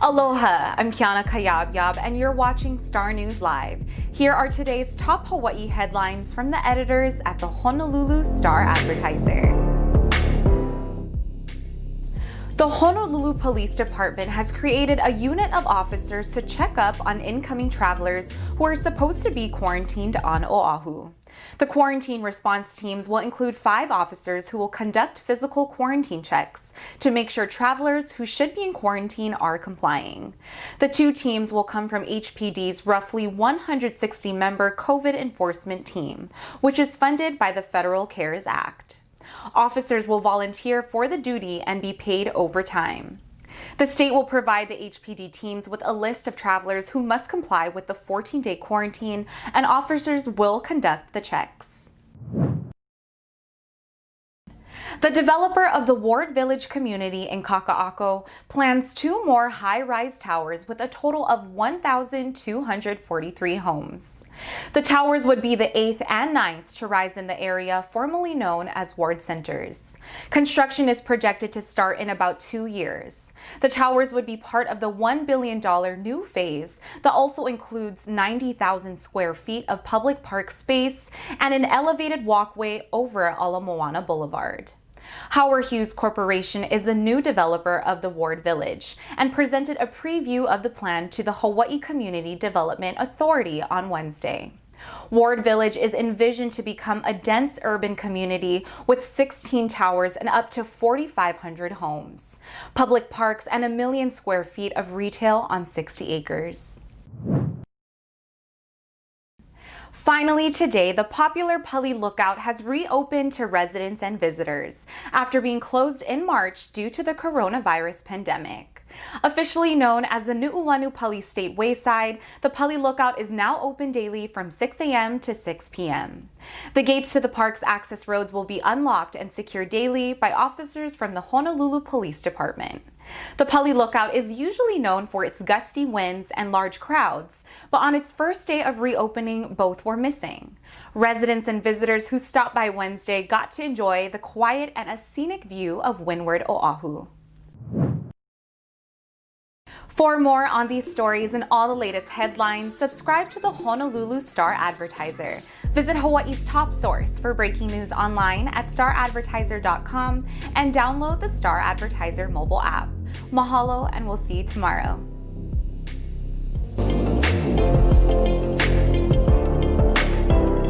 Aloha, I'm Kiana Cayabyab, and you're watching Star News Live. Here are today's top Hawaii headlines from the editors at the Honolulu Star-Advertiser. The Honolulu Police Department has created a unit of officers to check up on incoming travelers who are supposed to be quarantined on Oahu. The quarantine response teams will include 5 officers who will conduct physical quarantine checks to make sure travelers who should be in quarantine are complying. The 2 teams will come from HPD's roughly 160-member COVID enforcement team, which is funded by the Federal CARES Act. Officers will volunteer for the duty and be paid overtime. The state will provide the HPD teams with a list of travelers who must comply with the 14-day quarantine, and officers will conduct the checks. The developer of the Ward Village community in Kaka'ako plans 2 more high-rise towers with a total of 1,243 homes. The towers would be the 8th and 9th to rise in the area formerly known as Ward Centers. Construction is projected to start in about 2 years. The towers would be part of the $1 billion new phase that also includes 90,000 square feet of public park space and an elevated walkway over Ala Moana Boulevard. Howard Hughes Corporation is the new developer of the Ward Village and presented a preview of the plan to the Hawaii Community Development Authority on Wednesday. Ward Village is envisioned to become a dense urban community with 16 towers and up to 4,500 homes, public parks, and 1 million square feet of retail on 60 acres. Finally today, the popular Pali Lookout has reopened to residents and visitors after being closed in March due to the coronavirus pandemic. Officially known as the Nu'uanu Pali State Wayside, the Pali Lookout is now open daily from 6 a.m. to 6 p.m. The gates to the park's access roads will be unlocked and secured daily by officers from the Honolulu Police Department. The Pali Lookout is usually known for its gusty winds and large crowds, but on its first day of reopening, both were missing. Residents and visitors who stopped by Wednesday got to enjoy the quiet and a scenic view of windward Oahu. For more on these stories and all the latest headlines, subscribe to the Honolulu Star-Advertiser. Visit Hawaii's top source for breaking news online at staradvertiser.com and download the Star-Advertiser mobile app. Mahalo, and we'll see you tomorrow.